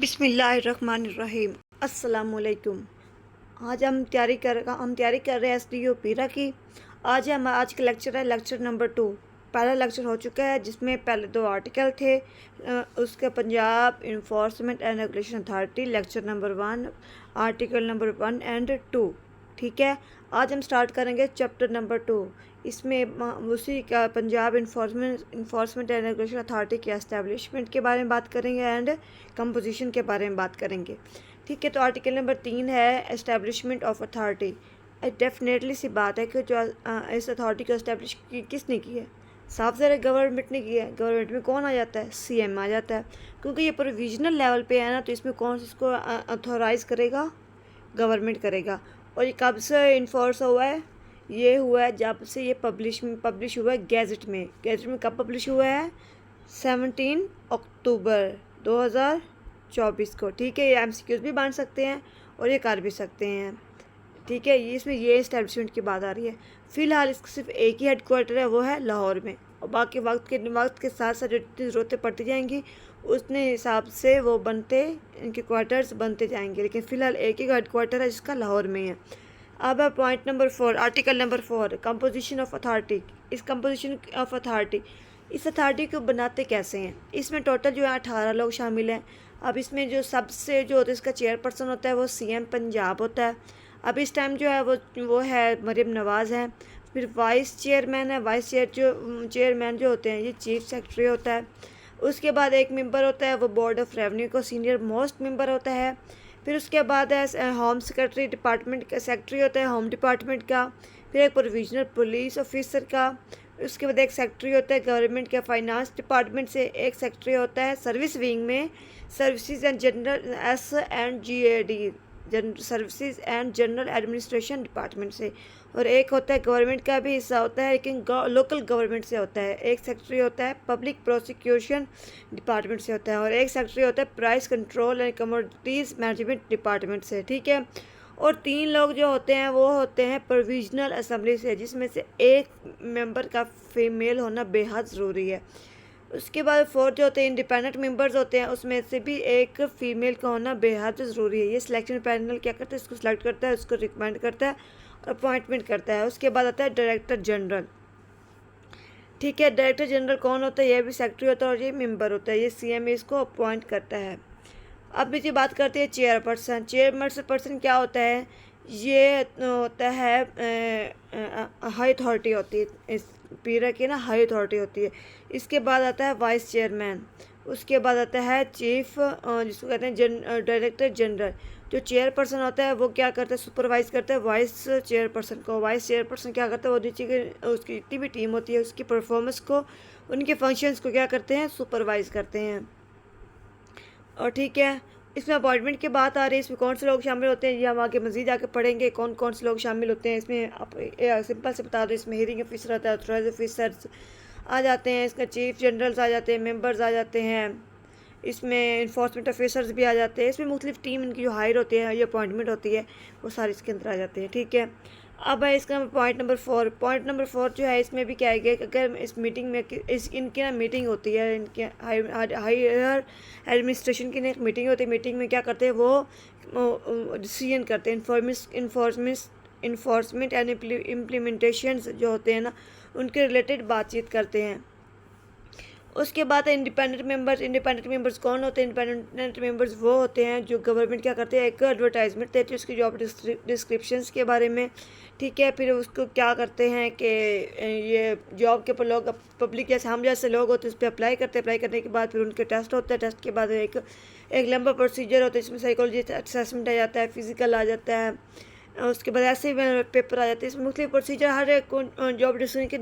बिस्मिल्लाहिर्रहमानिर्रहीम। अस्सलामुअलैकुम। आज हम तैयारी कर रहे हैं एसडीओ पीरा की। आज का लेक्चर है लेक्चर नंबर 2। पहला लेक्चर हो चुका है जिसमें पहले 2 आर्टिकल थे। उसके Punjab enforcement and regulation authority lecture number 1 article number 1 and 2। ठीक है, आज हम स्टार्ट करेंगे चैप्टर नंबर 2। इसमें उसी का Punjab enforcement and regulation authority के एस्टेब्लिशमेंट के बारे में बात करेंगे एंड कंपोजिशन के बारे में बात करेंगे। ठीक है, तो आर्टिकल नंबर 3 है एस्टेब्लिशमेंट ऑफ अथॉरिटी। डेफिनेटली सी बात है कि जो इस अथॉरिटी को इस्टेब्लिश किसने की है, साफ ज़रा गवर्नमेंट ने किया है। गवर्नमेंट में कौन आ जाता है, सीएम आ जाता है, क्योंकि ये प्रोविजनल लेवल पे है ना, तो इसमें कौन इसको अथोराइज़ करेगा, गवर्नमेंट करेगा। और ये कब से इन्फोर्स हुआ है, ये हुआ है जब से ये पब्लिश हुआ है गैजेट में। गैजेट में कब पब्लिश हुआ है, 17 अक्टूबर 2024 को। ठीक है, ये एमसीक्यूज भी बन सकते हैं और ये कर भी सकते हैं। ठीक है, ये इसमें ये इस्टेब्लिशमेंट की बात आ रही है। फ़िलहाल इसका सिर्फ एक ही हेडक्वार्टर है, वो है लाहौर में, और बाकी वक्त के साथ साथ जितनी ज़रूरतें पड़ती जाएंगी उसने हिसाब से वो इनके क्वार्टर्स बनते जाएंगे, लेकिन फ़िलहाल एक ही हेडक्वार्टर है जिसका लाहौर में है। अब है point number 4, article number 4, composition of authority. इस कंपोजिशन ऑफ अथॉरिटी, इस अथॉरिटी को बनाते कैसे हैं। इसमें टोटल जो है 18 लोग शामिल हैं। अब इसमें जो सबसे जो होता है, इसका चेयरपर्सन होता है वो सीएम पंजाब होता है। अब इस टाइम जो है वो है मरीम नवाज़ है। फिर वाइस चेयरमैन है, चेयरमैन जो होते हैं ये चीफ सेक्रेटरी होता है। उसके बाद एक मेंबर होता है वो बोर्ड ऑफ रेवेन्यू का सीनियर मोस्ट मेंबर होता है। फिर उसके बाद है होम सेक्रेटरी डिपार्टमेंट का सेक्रेटरी होता है होम डिपार्टमेंट का। फिर एक प्रोविजनल पुलिस ऑफिसर का। उसके बाद एक सेक्रेटरी होता है गवर्नमेंट के फाइनेंस डिपार्टमेंट से। एक सेक्रेटरी होता है सर्विस विंग में, services and general SNGAD services and general administration department से। और एक होता है गवर्नमेंट का भी हिस्सा होता है लेकिन लोकल गवर्नमेंट से होता है। एक सेक्रेटरी होता है पब्लिक प्रोसिक्यूशन डिपार्टमेंट से होता है, और एक सेक्रेटरी होता है price control and commodities management department से। ठीक है, और 3 लोग जो होते हैं वो होते हैं प्रोविजनल असेंबली से, जिसमें से एक मेंबर का फीमेल होना बेहद ज़रूरी है। उसके बाद 4 जो होते हैं इंडिपेंडेंट मेंबर्स होते हैं, उसमें से भी एक फ़ीमेल का होना बेहद ज़रूरी है। ये सिलेक्शन पैनल क्या करता है, इसको सिलेक्ट करता है, उसको रिकमेंड करता है और अपॉइंटमेंट करता है। उसके बाद आता है डायरेक्टर जनरल। ठीक है, डायरेक्टर जनरल कौन होता है, ये भी सेक्रेटरी होता है और ये मेंबर होता है, ये सीएम इसको अपॉइंट करता है। अब ये बात करते हैं चेयरपर्सन। चेयरपर्सन क्या होता है, ये होता है हाई अथॉरिटी होती है, इस पीरा की ना हाई अथॉरिटी होती है। इसके बाद आता है वाइस चेयरमैन। उसके बाद आता है चीफ जिसको कहते हैं डायरेक्टर जनरल। जो चेयरपर्सन होता है वो क्या करता है, सुपरवाइज करता है वाइस चेयरपर्सन को। वाइस चेयरपर्सन क्या करता है, वो नीचे के उसकी जितनी भी टीम होती है उसकी परफॉर्मेंस को, उनके फंक्शंस को क्या करते हैं, सुपरवाइज करते हैं। और ठीक है, इसमें अपॉइंटमेंट की बात आ रही है, इसमें कौन से लोग शामिल होते हैं ये हम आगे मज़ीद आके पढ़ेंगे कौन कौन से लोग शामिल होते हैं। इसमें आप सिंपल से बता दो, इसमें हियरिंग ऑफिसर होता है, ऑथराइज ऑफिसर्स आ जाते हैं, इसका चीफ जनरल्स आ जाते हैं, मेंबर्स आ जाते हैं, इसमें इन्फोर्समेंट ऑफिसर्स भी आ जाते हैं। इसमें मुख्तलिफ टीम इनकी जो हायर होती है, ये अपॉइंटमेंट होती है, वो सारे इसके अंदर आ जाते हैं। ठीक है, अब है इसका पॉइंट नंबर 4। पॉइंट नंबर 4 जो है इसमें भी क्या है कि अगर इस मीटिंग में इनकी ना मीटिंग होती है, इनके हायर एडमिनिस्ट्रेशन की एक मीटिंग होती है। मीटिंग में क्या करते हैं, वो डिसीजन करते हैं, इन्फोर्समेंट एंड इम्प्लीमेंटेशन जो होते हैं ना, उनके रिलेटेड बातचीत करते हैं। उसके बाद है इंडिपेंडेंट मेंबर्स कौन होते हैं, इंडिपेंडेंट मेंबर्स वो होते हैं जो गवर्नमेंट क्या करते हैं, एक एडवर्टाइजमेंट देते हैं उसकी जॉब डिस्क्रिप्शंस के बारे में। ठीक है, फिर उसको क्या करते हैं कि ये जॉब के ऊपर लोग पब्लिक जैसे हम जैसे लोग होते हैं उस पर अप्लाई करते हैं। अप्लाई करने के बाद फिर उनके टेस्ट होता है, टेस्ट के बाद एक लंबा प्रोसीजर होता है, इसमें साइकोलॉजी असेसमेंट आ जाता है, फिज़िकल आ जाता है, उसके बाद ऐसे ही पेपर आ जाते हैं। इसमें मुख्तलिफ प्रोसीजर हर एक जॉब डिस्क्रिप्शन की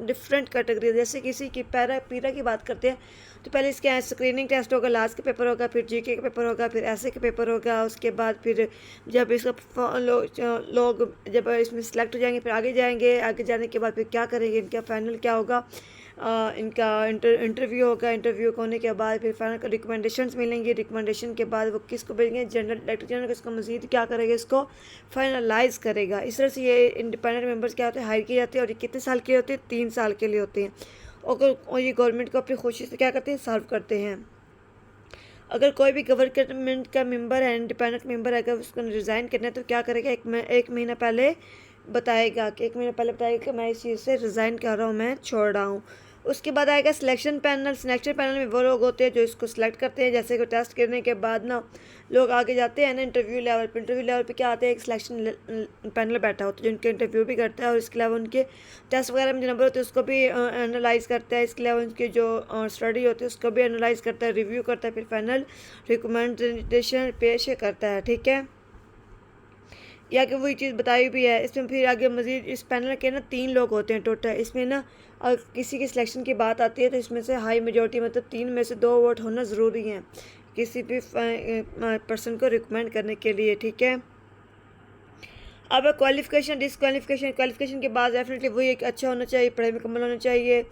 डिफरेंट कैटेगरी, जैसे किसी की पीरा की बात करते हैं तो पहले इसके स्क्रीनिंग टेस्ट होगा, लास्ट का पेपर होगा, फिर जीके का पेपर होगा, फिर ऐसे का पेपर होगा। उसके बाद फिर जब इसका लोग जब इसमें सेलेक्ट हो जाएंगे फिर आगे जाएंगे, आगे जाने के बाद फिर क्या करेंगे, इनका फाइनल क्या होगा, इनका इंटरव्यू होगा। इंटरव्यू होने के बाद फिर फाइनल रिकमेंडेशंस मिलेंगी। रिकमेंडेशन के बाद वो किसको भेजेंगे, डायरेक्टर जनरल को, इसको मज़ीद क्या करेगा, इसको फाइनलाइज करेगा। इस तरह से ये इंडिपेंडेंट मेंबर्स क्या होते हैं, हायर किए जाते हैं, और ये कितने साल के होते हैं, 3 साल के लिए होते हैं, और ये गवर्नमेंट को अपनी खुशी से क्या करते हैं, सर्व करते हैं। अगर कोई भी गवर्नमेंट का मेंबर है, इंडिपेंडेंट मेंबर है, अगर उसको रिज़ाइन करना है तो क्या करेगा, एक महीना पहले बताएगा कि मैं इस चीज़ से रिज़ाइन कर रहा हूँ, मैं छोड़ रहा हूँ। उसके बाद आएगा सिलेक्शन पैनल। सिलेक्शन पैनल में वो लोग होते हैं जो इसको सिलेक्ट करते हैं। जैसे कि टेस्ट करने के बाद ना लोग आगे जाते हैं ना इंटरव्यू लेवल पे। इंटरव्यू लेवल पे क्या आते हैं, एक सिलेक्शन पैनल बैठा होता है जो उनके इंटरव्यू भी करता है और इसके अलावा उनके टेस्ट वगैरह में जो नंबर होते हैं उसको भी एनालाइज करता है। इसके अलावा उनकी जो स्टडी होती है उसको भी एनालाइज करता है, रिव्यू करता है, फिर फाइनल रिकमेंडेशन पेश करता है। ठीक है, या कि वही चीज़ बताई भी है। इसमें फिर आगे मज़ीद इस पैनल के ना 3 लोग होते हैं टोटल। इसमें ना अगर किसी की सिलेक्शन की बात आती है तो इसमें से हाई मेजॉरिटी मतलब 3 में से 2 वोट होना ज़रूरी है किसी भी पर्सन को रिकमेंड करने के लिए। ठीक है, अब क्वालिफिकेशन डिसक्वालिफिकेशन। क्वालिफिकेशन के बाद डेफिनेटली वही एक अच्छा होना चाहिए, पढ़ाई मुकम्मल होना चाहिए,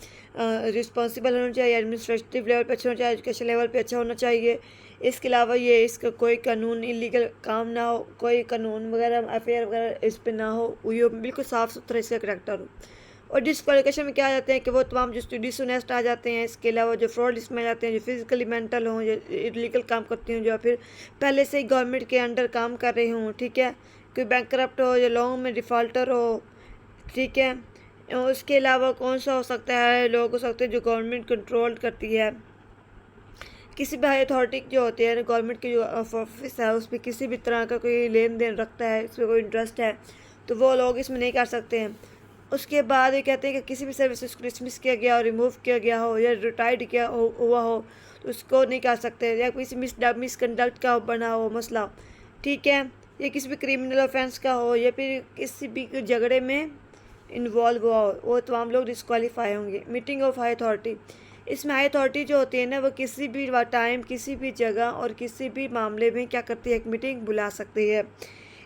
रिस्पॉन्सिबल होना चाहिए, एडमिनिस्ट्रेटिव लेवल पे अच्छा होना चाहिए, एजुकेशन लेवल पे अच्छा होना चाहिए। इसके अलावा ये इसका कोई कानून इलीगल काम ना हो, कोई कानून वगैरह अफेयर वगैरह इस पर ना हो, ये बिल्कुल साफ़ सुथरा इसका करेक्टर हो। और डिसक्वालिफिकेशन में क्या आ जाते हैं कि वो तमाम जो डिसऑनेस्ट आ जाते हैं। इसके अलावा जो फ्रॉड लिस्ट में आ जाते हैं, जो फिजिकली मेंटल हों, जो इलीगल काम करती हों, जो फिर पहले से ही गवर्नमेंट के अंडर काम कर रहे हों। ठीक है, कोई बैंकरप्ट हो या लोन में डिफ़ॉल्टर हो। ठीक है, उसके अलावा कौन सा हो सकता है, लोग हो सकते हैं जो गवर्नमेंट कंट्रोल करती है, किसी भी हाई अथॉरिटी जो होती है गवर्नमेंट की जो ऑफिस है उस पर किसी भी तरह का कोई लेन देन रखता है, इसमें कोई इंटरेस्ट है, तो वो लोग इसमें नहीं कर सकते हैं। उसके बाद ये कहते हैं कि किसी भी सर्विस को डिसमिस किया गया हो, रिमूव किया गया हो या रिटायर्ड किया हुआ हो तो उसको नहीं कर सकते, या किसी मिसकंडक्ट का बना हो मसला। ठीक है, या किसी भी क्रिमिनल ऑफेंस का हो या फिर किसी भी झगड़े में इन्वॉल्व हुआ हो, वो तमाम लोग डिस्क्वालीफाई होंगे। Meeting of high authority. इसमें हाई अथॉरिटी जो होती है ना वो किसी भी टाइम, किसी भी जगह और किसी भी मामले में क्या करती है, एक मीटिंग बुला सकती है।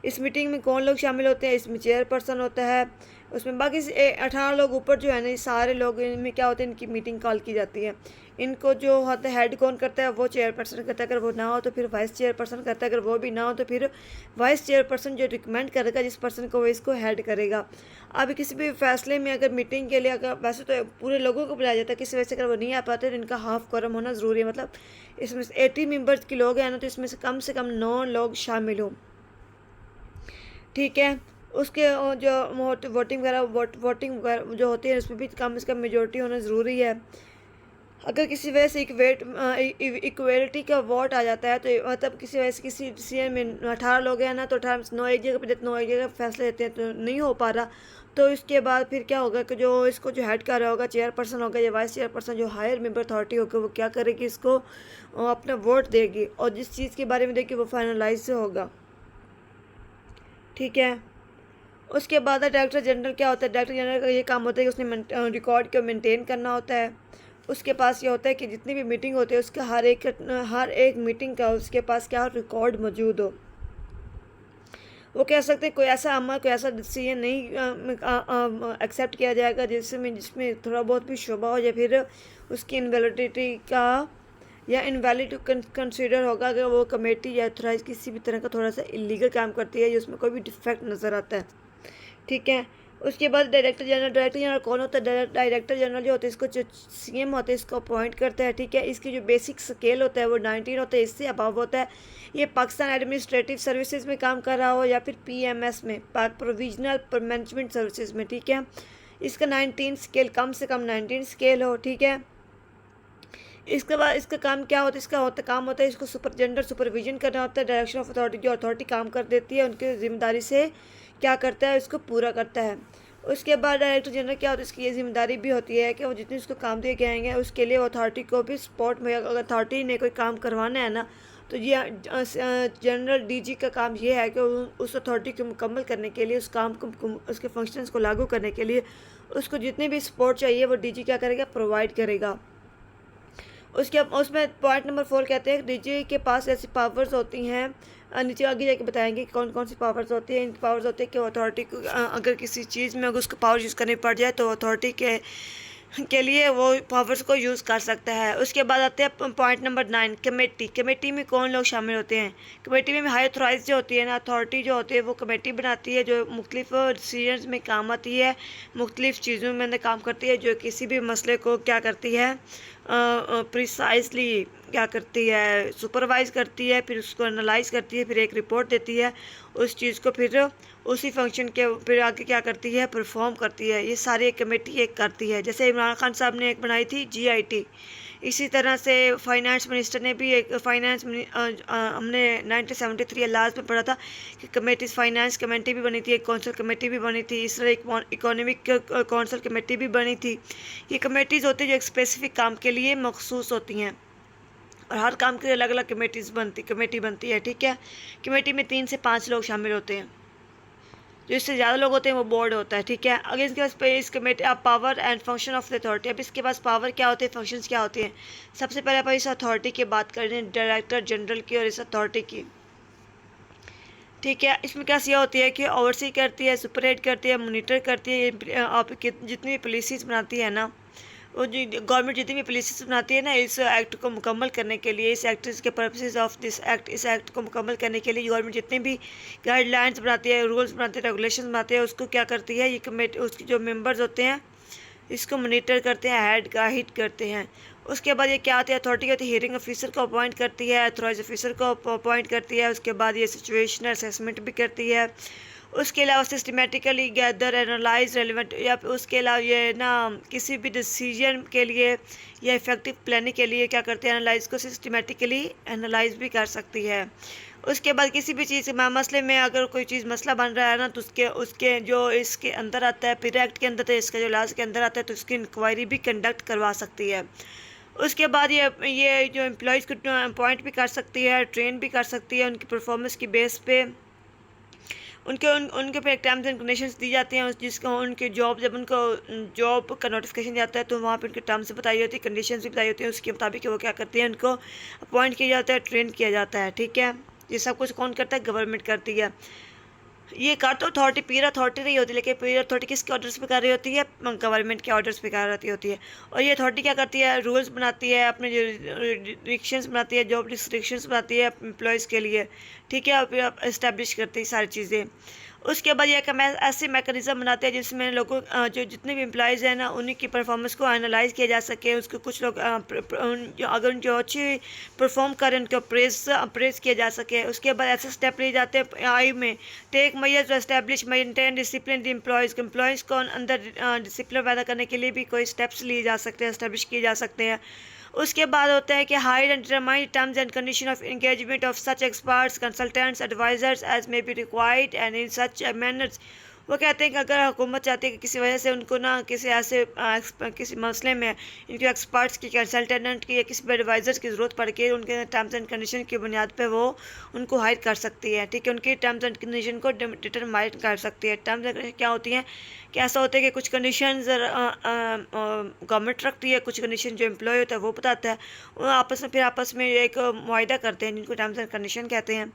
इस मीटिंग में कौन लोग शामिल होते हैं, इसमें चेयरपर्सन होता है, उसमें बाकी 18 लोग ऊपर जो है ना ये सारे लोग, इनमें क्या होता है, इनकी मीटिंग कॉल की जाती है। इनको जो होता है हेड कौन करता है, वो चेयरपर्सन करता है, अगर वो ना हो तो फिर वाइस चेयरपर्सन करता है, अगर वो भी ना हो तो फिर वाइस चेयरपर्सन जो रिकमेंड करेगा जिस पर्सन को वो इसको हेड करेगा। अब किसी भी फैसले में अगर मीटिंग के लिए अगर वैसे तो पूरे लोगों को बुलाया जाता है, किसी वजह से अगर वो नहीं आ पाते तो इनका हाफ क्वारम होना ज़रूरी है। मतलब इसमें 80 मेंबर्स के लोग हैं ना तो इसमें से कम 9 लोग शामिल हों। ठीक है, उसके जो वोटिंग वगैरह जो होती है उसमें भी कम से कम मेजोरिटी होना ज़रूरी है। अगर किसी वजह से इक्वेलिटी का वोट आ जाता है तो मतलब किसी वजह से किसी डिसीजन में 18 लोग हैं ना तो 18 9 एक जगह पे देते, 9 एक जगह फैसले देते हैं तो नहीं हो पा रहा, तो इसके बाद फिर क्या होगा कि जो इसको जो हेड कर रहा होगा, चेयरपर्सन होगा या वाइस चेयरपर्सन, जो हायर मेंबर अथॉरिटी होगा, वो क्या करेगी, इसको अपना वोट देगी और जिस चीज़ के बारे में देगी वो फाइनलाइज होगा। ठीक है, उसके बाद डायरेक्टर जनरल क्या होता है, डायरेक्टर जनरल का ये काम होता है कि उसने रिकॉर्ड को मेंटेन करना होता है। उसके पास ये होता है कि जितनी भी मीटिंग होती है उसका हर एक मीटिंग का उसके पास क्या रिकॉर्ड मौजूद हो। वो कह सकते हैं कोई ऐसा अमल, कोई ऐसा डिसीजन नहीं एक्सेप्ट किया जाएगा जिसमें थोड़ा बहुत भी शुबा हो या फिर उसकी इनवैलिडिटी का या इनवैलिड कंसीडर होगा अगर वो कमेटी या अथॉराइज किसी भी तरह का थोड़ा सा इलीगल काम करती है या उसमें कोई भी डिफेक्ट नज़र आता है। ठीक है, उसके बाद डायरेक्टर जनरल कौन होता है, डायरेक्टर जनरल जो होता है इसको जो सीएम होता है इसको अपॉइंट करता है। ठीक है, इसकी जो बेसिक स्केल होता है वो 19 होता है, इससे अबव होता है। ये पाकिस्तान एडमिनिस्ट्रेटिव सर्विसेज में काम कर रहा हो या फिर पीएमएस में, पाक प्रोविजनल मैनेजमेंट सर्विसेज में। ठीक है, इसका 19 स्केल, कम से कम 19 स्केल हो। ठीक है, इसके बाद इसका काम क्या होता है, काम होता है इसको सुपरविजन करना होता है। डायरेक्शन ऑफ अथॉरिटी, जो अथॉरिटी काम कर देती है उनकी जिम्मेदारी से क्या करता है, इसको पूरा करता है। उसके बाद डायरेक्टर जनरल क्या होता है, इसकी ये जिम्मेदारी भी होती है कि वो जितने उसको काम दिए गए हैं उसके लिए अथॉरिटी को भी सपोर्ट में, अगर अथॉरिटी ने कोई काम करवाना है ना तो ये जनरल डीजी का काम ये है कि उस अथॉरिटी को मुकम्मल करने के लिए, उस काम को, उसके फंक्शंस को लागू करने के लिए उसको जितनी भी सपोर्ट चाहिए वो डीजी क्या करेगा, प्रोवाइड करेगा। उसमें पॉइंट नंबर 4 कहते हैं डीजी के पास ऐसी पावर्स होती हैं, नीचे आगे जाके बताएंगे कि कौन कौन सी पावर्स होती हैं। इनकी पावर्स होती है कि अथॉरिटी को अगर किसी चीज़ में अगर उसको पावर यूज़ करनी पड़ जाए तो अथॉरिटी के लिए वो पावर्स को यूज़ कर सकता है। उसके बाद आते हैं पॉइंट नंबर 9 कमेटी। कमेटी में कौन लोग शामिल होते हैं, कमेटी में हाई अथॉराइज जो होती है ना, अथॉरिटी जो होती है वो कमेटी बनाती है जो मुख्तलिफ डिसीजन में काम आती है, मुख्तलिफ चीज़ों में अंदर काम करती है, जो किसी भी मसले को क्या करती है, प्रिसाइजली क्या करती है, सुपरवाइज करती है, फिर उसको एनालाइज करती है, फिर एक रिपोर्ट देती है उस चीज़ को, फिर उसी फंक्शन के फिर आगे क्या करती है, परफॉर्म करती है। ये सारी एक कमेटी एक करती है। जैसे इमरान खान साहब ने एक बनाई थी GIT, इसी तरह से फाइनेंस मिनिस्टर ने भी एक हमने 1973 लास्ट में पढ़ा था कि कमेटीज, फाइनेंस कमेटी भी बनी थी, एक कौंसल कमेटी भी बनी थी, इस तरह एक इकोनॉमिक कौंसल कमेटी भी बनी थी। ये कमेटीज़ होती है जो एक स्पेसिफिक काम के लिए मखसूस होती हैं और हर काम के लिए अलग अलग कमेटी बनती है। ठीक है, कमेटी में 3 से 5 लोग शामिल होते हैं, जो इससे ज़्यादा लोग होते हैं वो बोर्ड होता है। ठीक है, अगर इसके पास इस कमेटी आप power and function of the authority, अब इसके पास पावर क्या होते हैं, फंक्शंस क्या होते हैं। सबसे पहले आप इस अथॉरिटी की बात कर रहे हैं, डायरेक्टर जनरल की और इस अथॉरिटी की। ठीक है, इसमें क्या सिया होती है कि ओवरसी करती है, सुपरवाइज करती है, मॉनिटर करती है। आपकी जितनी भी पॉलिसीज़ बनाती है ना, वो जो गवर्नमेंट जितनी भी पॉलिसीज बनाती है ना, इस एक्ट को मुकम्मल करने के लिए, इस एक्ट के पर्पसेस ऑफ दिस एक्ट, इस एक्ट को मुकम्मल करने के लिए गवर्नमेंट जितने भी गाइडलाइंस बनाती है, रूल्स बनाती है, रेगुलेशन बनाती है, उसको क्या करती है, ये कमेटी, उसके जो मेंबर्स होते हैं इसको मॉनिटर करते हैं, हेड गाइड करते हैं। उसके बाद ये क्या आती है, अथॉरिटी होती है, हियरिंग ऑफिसर को अपॉइंट करती है, अथॉराइज ऑफिसर को अपॉइंट करती है। उसके बाद ये सिचुएशनल असेसमेंट भी करती है। उसके अलावा सिस्टमेटिकली गैदर एनालाइज रेलिवेंट, या उसके अलावा ये ना किसी भी डिसीजन के लिए या इफेक्टिव प्लानिंग के लिए क्या करते हैं, एनालाइज को सिस्टमेटिकली एनालाइज भी कर सकती है। उसके बाद किसी भी चीज़ में मसले में अगर कोई चीज़ मसला बन रहा है ना, तो उसके जो इसके अंदर आता है, फिर एक्ट के अंदर, तो इसका जो लाज के अंदर आता है, तो उसकी इंक्वायरी भी कंडक्ट करवा सकती है। उसके बाद ये जो एम्प्लॉयज़ को अपॉइंट भी कर सकती है, ट्रेन भी कर सकती है, उनकी परफॉर्मेंस की बेस पे उनके पे टर्म्स एंड कंडीशंस दी जाती हैं। जिसका उनके जॉब, जब उनको जॉब का नोटिफिकेशन जाता है तो वहाँ पे उनके टर्म्स बताई होती है, कंडीशंस भी बताई होती हैं। उसके मुताबिक वो क्या करते हैं, उनको अपॉइंट किया जाता है, ट्रेन किया जाता है। ठीक है, ये सब कुछ कौन करता है, गवर्नमेंट करती है। ये कर तो अथॉरिटी, पीर अथॉरिटी नहीं होती, लेकिन पीर अथॉरिटी किसके ऑर्डर्स पे कर रही होती है, गवर्नमेंट के ऑर्डर्स पे कर रही होती है। और ये अथॉरिटी क्या करती है, रूल्स बनाती है, अपने जो रिस्ट्रिक्शंस बनाती है, जॉब रिस्ट्रिक्शंस बनाती है एम्प्लॉयज़ के लिए। ठीक है, और फिर इस्टेब्लिश करती है सारी चीज़ें। उसके बाद यह ऐसे मैकेनिज़्म बनाते हैं जिसमें लोगों जो जितने भी एम्प्लॉयज़ हैं ना, उन्हीं की परफॉर्मेंस को एनालाइज किया जा सके। उसको कुछ लोग अगर जो अच्छी परफॉर्म करें उनको अप्रेज किया जा सके। उसके बाद ऐसे स्टेप लिए जाते हैं आई में, take measures to establish maintain discipline employees को अंदर डिसिप्लिन पैदा करने के लिए भी कोई स्टेप्स लिए जा सकते हैं, एस्टैब्लिश किए जा सकते हैं। उसके बाद होता है कि hire and determine terms and condition of engagement of such experts, consultants, advisers as may be required and in such manners. वो कहते हैं कि अगर हुकूमत चाहती है कि किसी वजह से उनको ना किसी ऐसे किसी मसले में इनके एक्सपर्ट्स की, कंसल्टेंट की या किसी भी एडवाइज़र की ज़रूरत पड़ के उनके टर्म्स एंड कंडीशन की बुनियाद पे वो उनको हायर कर सकती है। ठीक है, उनकी टर्म्स एंड कंडीशन को डिटरमाइन कर सकती है। टर्म्स एंड कंडीशन क्या होती हैं कि ऐसा होता है कि कुछ कंडीशन गवर्नमेंट रखती है, कुछ कंडीशन जो एम्प्लॉय होता है वो बताता है। वो आपस में एक मुआहदा करते हैं, जिनको टर्म्स एंड कंडीशन कहते हैं।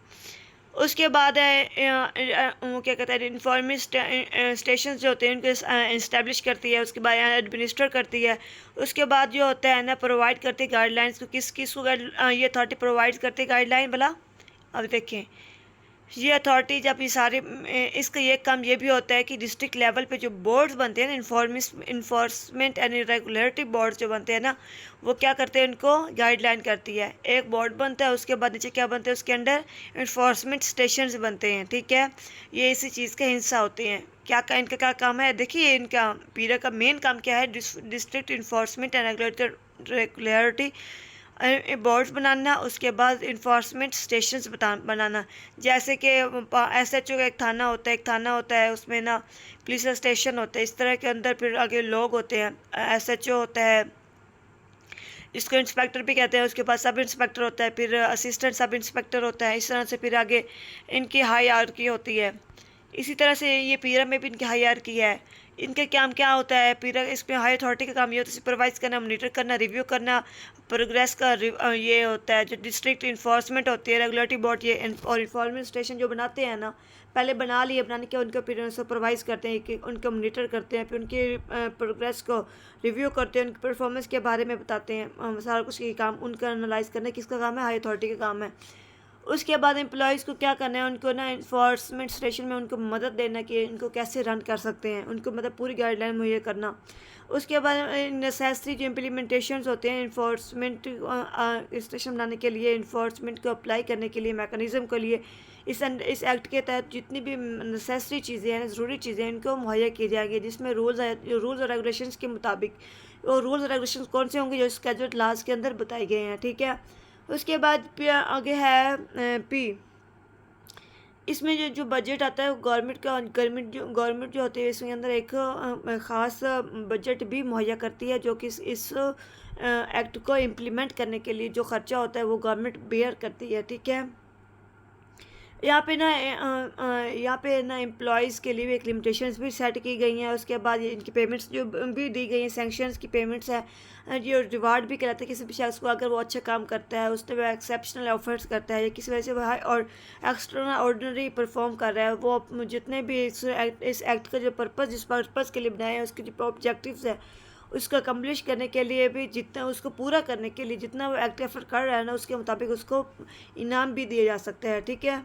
उसके बाद वो क्या कहते हैं, इंफॉर्मेशन स्टेशन जो होते हैं उनको इस्टेब्लिश करती है। उसके बाद एडमिनिस्टर करती है। उसके बाद जो होता है ना, प्रोवाइड करती है गाइडलाइंस को। किस को ये अथॉरिटी प्रोवाइड करती है गाइडलाइन भला। अब देखें, ये अथॉरिटी जब ये सारे इसका ये काम ये भी होता है कि डिस्ट्रिक्ट लेवल पे जो बोर्ड्स बनते हैं ना, इन्फोर्समेंट एंड रेगुलेटरी बोर्ड्स जो बनते हैं ना, वो क्या करते हैं, उनको गाइडलाइन करती है। एक बोर्ड बनता है, उसके बाद नीचे क्या बनते हैं, उसके अंडर इन्फोर्समेंट स्टेशन बनते हैं। ठीक है, ये इसी चीज़ का हिस्सा होते हैं। इनका क्या काम है, देखिए इनका पीरा का मेन काम क्या है, district enforcement and regulatory boards बनाना। उसके बाद इन्फोर्समेंट स्टेशंस बनाना। जैसे कि SHO का एक थाना होता है, उसमें ना पुलिस स्टेशन होता है। इस तरह के अंदर फिर आगे लोग होते हैं, SHO होता है, इसको इंस्पेक्टर भी कहते हैं। उसके बाद सब इंस्पेक्टर होता है, फिर असिस्टेंट सब इंस्पेक्टर होता है। इस तरह से फिर आगे इनकी हायरार्की होती है। इसी तरह से ये पीरा में भी इनकी हायरार्की है। इनका काम क्या होता है, पीरा इसमें हाई अथॉरिटी का काम ये होता है सुपरवाइज करना, मॉनिटर करना, रिव्यू करना, प्रोग्रेस का ये होता है। जो डिस्ट्रिक्ट इन्फोर्समेंट होती है, रेगुलेटरी बोर्ड ये और इन्फॉर्मेंट स्टेशन जो बनाते हैं ना, पहले बना लिए, बनाने के उनको फिर सुपरवाइज करते हैं, कि उनको मॉनिटर करते हैं, फिर उनके प्रोग्रेस को रिव्यू करते हैं, उनकी परफॉर्मेंस के बारे में बताते हैं। सारा कुछ ये काम उनका एनालाइज करना किसका काम है, हाई अथॉरिटी का काम है। उसके बाद एम्प्लॉयज़ को क्या करना है, उनको ना इन्फोर्समेंट स्टेशन में उनको मदद देना कि उनको कैसे रन कर सकते हैं, उनको मतलब पूरी गाइडलाइन मुहैया करना। उसके बाद नेसेसरी जो इम्प्लीमेंटेशंस होते हैं इन्फोर्समेंट सिस्टम बनाने के लिए, इन्फोर्समेंट को अप्लाई करने के लिए, मैकेनिज़्म के लिए इस एक्ट के तहत जितनी भी नेसेसरी चीज़ें हैं, ज़रूरी चीज़ें हैं, इनको मुहैया की जाएंगी, जिसमें रूल्स और रेगुलेशंस के मुताबिक, और रूल्स और रेगुलेशंस कौन से होंगे जो स्केड्यूल्ड लॉज के अंदर बताए गए हैं। ठीक है, उसके बाद आगे है पी। इसमें जो जो बजट आता है गवर्नमेंट जो होती है इसके अंदर एक ख़ास बजट भी मुहैया करती है, जो कि इस एक्ट को इम्प्लीमेंट करने के लिए जो ख़र्चा होता है वो गवर्नमेंट बेयर करती है। ठीक है, यहाँ पे ना एम्प्लॉयज़ के लिए भी एक लिमिटेशंस भी सेट की गई हैं। उसके बाद ये इनकी पेमेंट्स जो भी दी गई हैं, सैंक्शंस की पेमेंट्स है, जो रिवार्ड भी कराते हैं किसी भी शख्स को अगर वो अच्छा काम करता है, उसने वो एक्सेप्शनल ऑफर्स करता है या किसी वजह से वो हाई और एक्स्ट्रा ऑर्डिनरी परफॉर्म कर रहा है, वो जितने भी इस एक्ट का जो पर्पज़ जिस पर्पज़ के लिए बनाया है, उसके जो ऑब्जेक्टिव्स है उसको अकम्प्लिश करने के लिए भी, जितना उसको पूरा करने के लिए जितना वो एक्ट एफर्ट कर रहा है ना, उसके मुताबिक उसको इनाम भी दिए जा सकते हैं। ठीक है,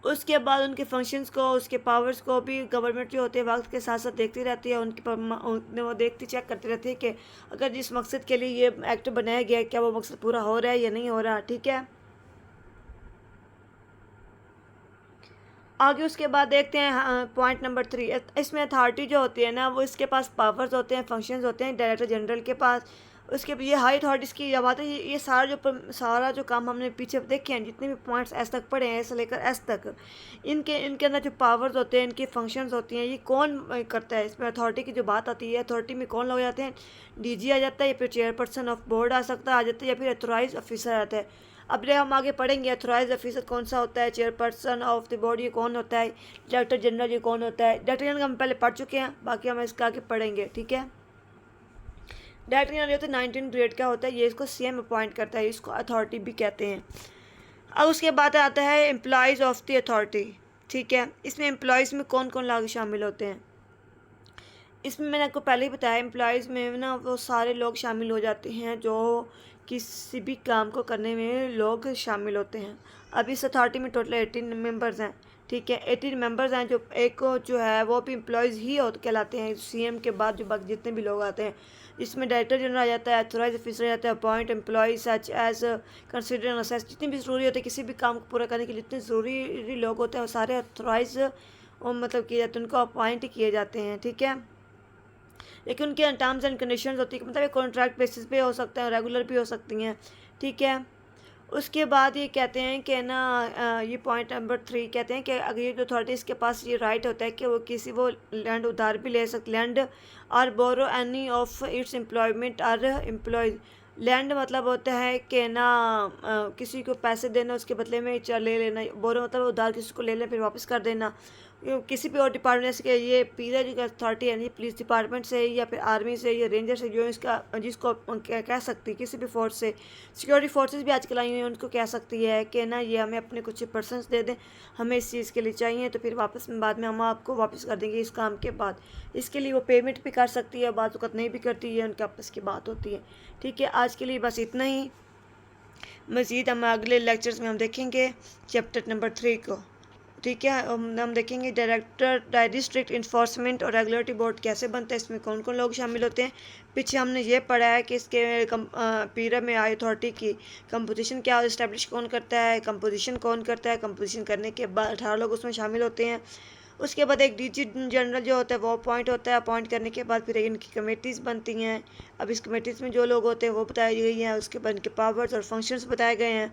उसके बाद उनके फंक्शंस को, उसके पावर्स को भी गवर्नमेंट जो होती है वक्त के साथ साथ देखती रहती है, वो देखती चेक करती रहती है कि अगर जिस मकसद के लिए ये एक्ट बनाया गया है क्या वो मकसद पूरा हो रहा है या नहीं हो रहा। ठीक है, आगे उसके बाद देखते हैं पॉइंट नंबर 3। इसमें अथॉरिटी जो होती है ना, वो इसके पास पावर्स होते हैं, फंक्शंस होते हैं डायरेक्टर जनरल के पास। उसके ये हाई अथॉरिटीज़ की जब बात है, ये सारा जो काम हमने पीछे देखे हैं, जितने भी पॉइंट्स एस तक पढ़े हैं, ऐसे लेकर एस तक, इनके अंदर जो पावर्स होते हैं, इनकी फंक्शंस होती हैं, ये कौन करता है। इसमें अथॉरिटी की जो बात आती है, अथॉरिटी में कौन लोग जाते हैं, डीजी आ जाता है, या फिर चेयरपर्सन ऑफ बोर्ड आ जाता है, या फिर अथोराइज ऑफिसर आता है। अब हम आगे पढ़ेंगे अथोराइज ऑफिसर कौन सा होता है, चेयरपर्सन ऑफ द बोर्ड ये कौन होता है, डायरेक्टर जनरल ये कौन होता है। डायरेक्टर जनरल हम पहले पढ़ चुके हैं, बाकी हम इसका आगे पढ़ेंगे। ठीक है, डायरेक्टर जनरल होता है 19 ग्रेड का होता है, ये इसको सीएम अपॉइंट करता है, इसको अथॉरिटी भी कहते हैं। अब उसके बाद आता है एम्प्लॉयज़ ऑफ द अथॉरिटी। ठीक है, इसमें एम्प्लॉयज़ में कौन कौन लोग शामिल होते हैं। इसमें मैंने आपको पहले ही बताया, एम्प्लॉयज़ में ना वो सारे लोग शामिल हो जाते हैं जो किसी भी काम को करने में लोग शामिल होते हैं। अब इस अथॉरिटी में टोटल 18 मेंबर्स हैं। ठीक है, 18 मेंबर्स हैं, जो एक जो है वो भी एम्प्लॉयज़ ही कहलाते हैं सीएम के बाद, जो बाकी जितने भी लोग आते हैं। इसमें डायरेक्टर जनरल आ जाता है, अथोराइज ऑफिसर आ जाता है, appoint employ such as consider assess, जितने भी ज़रूरी होते हैं किसी भी काम को पूरा करने के लिए जितने ज़रूरी लोग होते हैं वो सारे अथोराइज मतलब किए जाते हैं, उनको अपॉइंट किए जाते हैं। ठीक है, लेकिन उनके टर्म्स एंड कंडीशंस होती है, मतलब एक कॉन्ट्रैक्ट बेसिस पे हो सकते हैं, रेगुलर भी हो सकती हैं। ठीक है, उसके बाद ये कहते हैं कि ना ये पॉइंट नंबर 3 कहते हैं कि अगर ये अथॉरिटीज़ के पास ये राइट होता है कि वो लैंड उधार भी ले सकते, लैंड और बोरो एनी ऑफ इट्स एम्प्लॉयमेंट और एम्प्लॉयज। लैंड मतलब होता है कि ना किसी को पैसे देना, उसके बदले में ले लेना। बोरो मतलब उधार किसी को ले लेना फिर वापस कर देना। किसी भी और डिपार्टमेंट से, ये पीरा जो अथॉरिटी है, ये पुलिस डिपार्टमेंट से या फिर आर्मी से या रेंजर से, जो जिसको कह सकती है, किसी भी फोर्स से, सिक्योरिटी फोर्सेस भी आजकल आई हुई हैं, उनको कह सकती है कि ना ये हमें अपने कुछ पर्सनस दे दें, हमें इस चीज़ के लिए चाहिए, तो फिर बाद में हम आपको वापस कर देंगे इस काम के बाद। इसके लिए वो पेमेंट भी कर सकती है, बात वक्त नहीं भी करती है, उनके आपस की बात होती है। ठीक है, आज के लिए बस इतना ही। मज़ीद हम अगले लेक्चर्स में हम देखेंगे चैप्टर नंबर 3 को। ठीक है, हम देखेंगे डिस्ट्रिक्ट इन्फोर्समेंट और रेगुलेटरी बोर्ड कैसे बनता है, इसमें कौन कौन लोग शामिल होते हैं। पीछे हमने ये पढ़ा है कि इसके पीरा में आई अथॉरिटी की कंपोजिशन क्या इस्टेब्लिश कौन करता है, कंपोजिशन कौन करता है, कंपोजिशन करने के बाद 18 लोग उसमें शामिल होते हैं। उसके बाद एक डीजी जनरल जो होता है वो अपॉइंट होता है, अपॉइंट करने के बाद फिर इनकी कमेटीज़ बनती हैं। अब इस कमेटीज़ में जो लोग होते हैं वो बताई गई हैं, उसके बाद इनके पावर्स और फंक्शंस बताए गए हैं।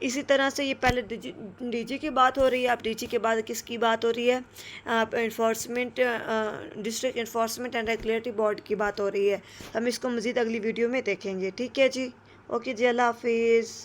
इसी तरह से ये पहले डीजी की बात हो रही है, अब डीजी के बाद किसकी बात हो रही है, enforcement district enforcement and regulatory board की बात हो रही है। हम इसको मज़ीद अगली वीडियो में देखेंगे। ठीक है जी, ओके जी, अल्लाह हाफिज़।